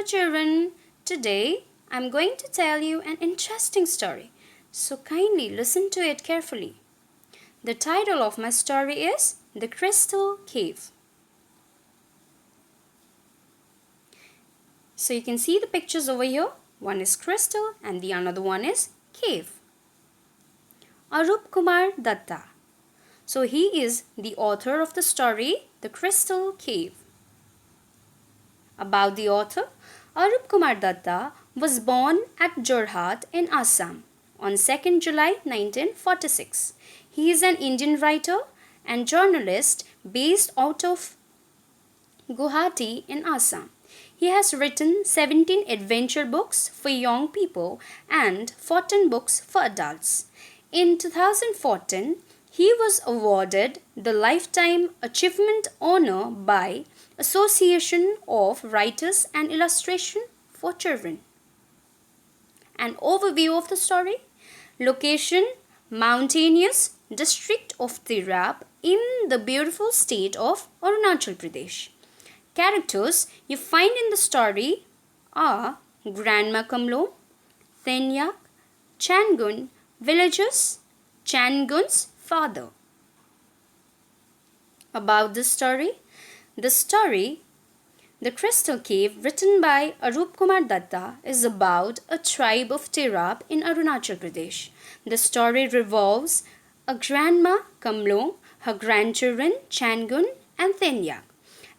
Hello children, today I'm going to tell you an interesting story, so kindly listen to it carefully. The title of my story is The Crystal Cave. So you can see the pictures over here. One is crystal and the another one is cave. Arup Kumar Datta. So he is the author of the story The Crystal Cave. About the author, Arup Kumar Datta was born at Jorhat in Assam on 2nd July 1946. He is an Indian writer and journalist based out of Guwahati in Assam. He has written 17 adventure books for young people and 14 books for adults. In 2014, he was awarded the Lifetime Achievement Honor by Association of Writers and Illustration for Children. An overview of the story. Location: mountainous district of Tirap in the beautiful state of Arunachal Pradesh. Characters you find in the story are Grandma Kamlo, Tenyak, Changun, villagers, Changun's father. About the story, The Crystal Cave, written by Arup Kumar Datta, is about a tribe of Tirap in Arunachal Pradesh. The story revolves a grandma Kamlo, her grandchildren Changun and Tenyak,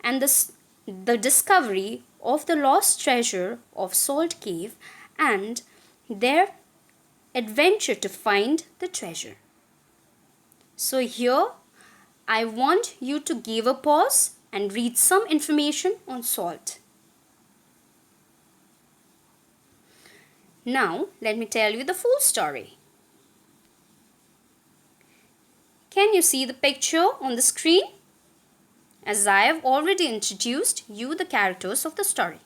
and the discovery of the lost treasure of Salt Cave and their adventure to find the treasure. So here I want you to give a pause and read some information on salt. Now let me tell you the full story. Can you see the picture on the screen? As I have already introduced you the characters of the story.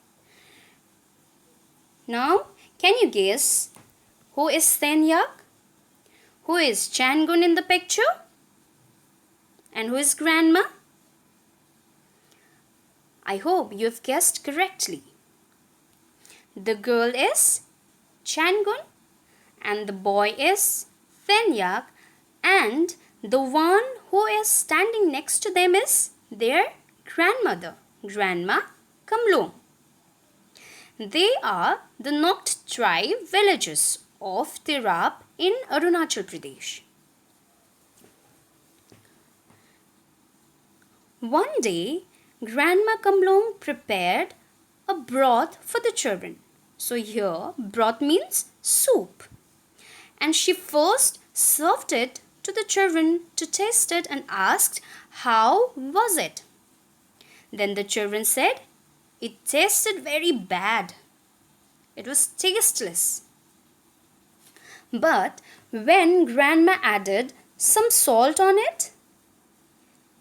Now can you guess who is Tenyak? Who is Changun in the picture? And who is Grandma? I hope you have guessed correctly. The girl is Changun and the boy is Tenyak, and the one who is standing next to them is their grandmother, Grandma Kamlo. They are the Nokt tribe villages of Tirap in Arunachal Pradesh. One day, Grandma Kamlong prepared a broth for the children. So here, broth means soup. And she first served it to the children to taste it and asked, how was it? Then the children said, it tasted very bad. It was tasteless. But when Grandma added some salt on it,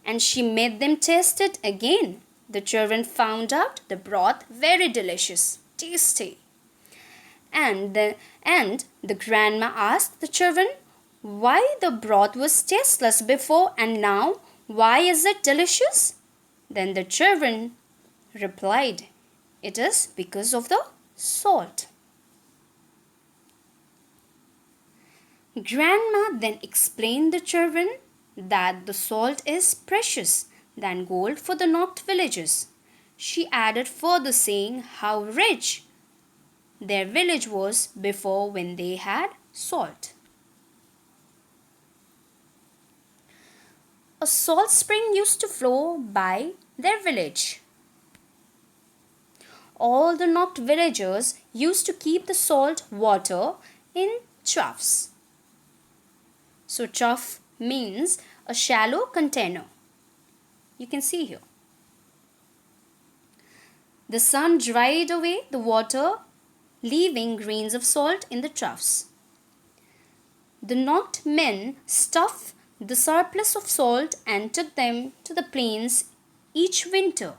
and she made them taste it again, the children found out the broth very delicious, tasty. And the grandma asked the children why the broth was tasteless before and now why is it delicious? Then the children replied, it is because of the salt. Grandma then explained the children that the salt is precious than gold for the Nokt villages. She added further saying how rich their village was before when they had salt. A salt spring used to flow by their village. All the Nokt villagers used to keep the salt water in troughs. So trough means a shallow container. You can see here. The sun dried away the water, leaving grains of salt in the troughs. The Nokt men stuffed the surplus of salt and took them to the plains each winter,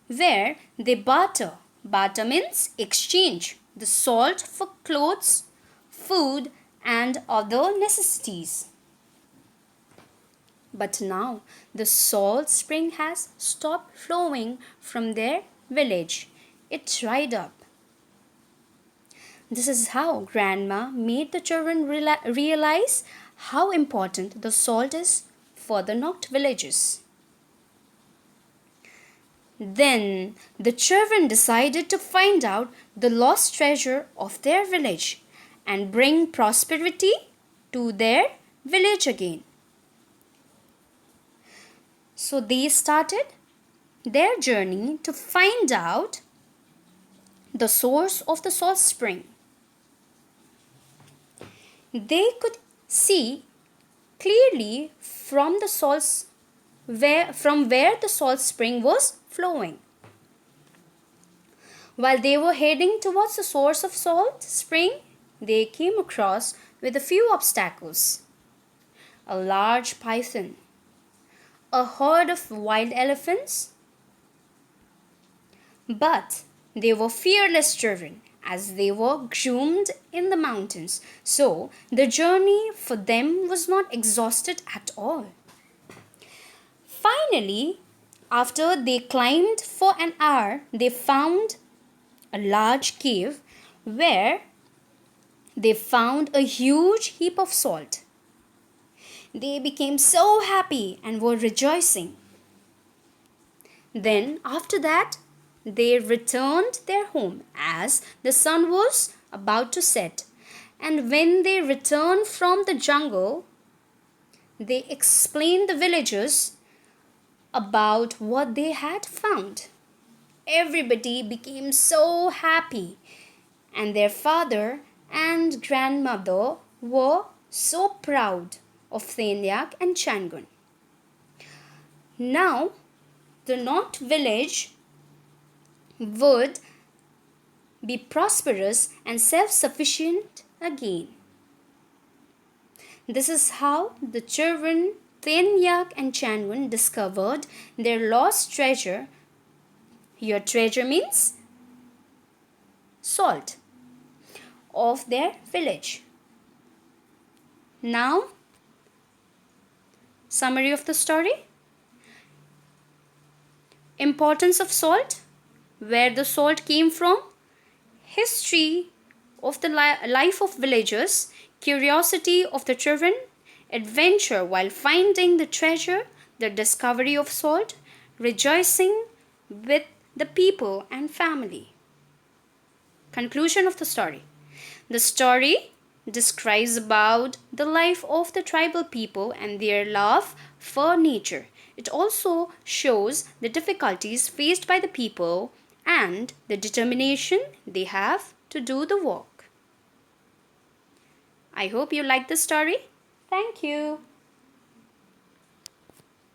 where they barter. Barter means exchange the salt for clothes, food, and other necessities. But now the salt spring has stopped flowing from their village it dried up. This is how Grandma made the children realize how important the salt is for the knocked villages. Then the children decided to find out the lost treasure of their village and bring prosperity to their village again. So they started their journey to find out the source of the salt spring. They could see clearly from where the salt spring was flowing. While they were heading towards the source of salt spring, they came across with a few obstacles. A large python, a herd of wild elephants. But they were fearless children as they were groomed in the mountains, so the journey for them was not exhausted at all. Finally, after they climbed for an hour, they found a large cave where they found a huge heap of salt. They became so happy and were rejoicing. Then, after that, they returned their home as the sun was about to set. And when they returned from the jungle, they explained the villagers about what they had found. Everybody became so happy, and their father and grandmother were so proud of Thenyak and Changun. Now, the North village would be prosperous and self-sufficient again. This is how the children Thenyak and Changun discovered their lost treasure. Your treasure means salt of their village. Now, summary of the story. Importance of salt, where the salt came from, history of the life of villagers, curiosity of the children, adventure while finding the treasure, the discovery of salt, rejoicing with the people and family. Conclusion of the story. The story describes about the life of the tribal people and their love for nature. It also shows the difficulties faced by the people and the determination they have to do the work. I hope you like the story. Thank you.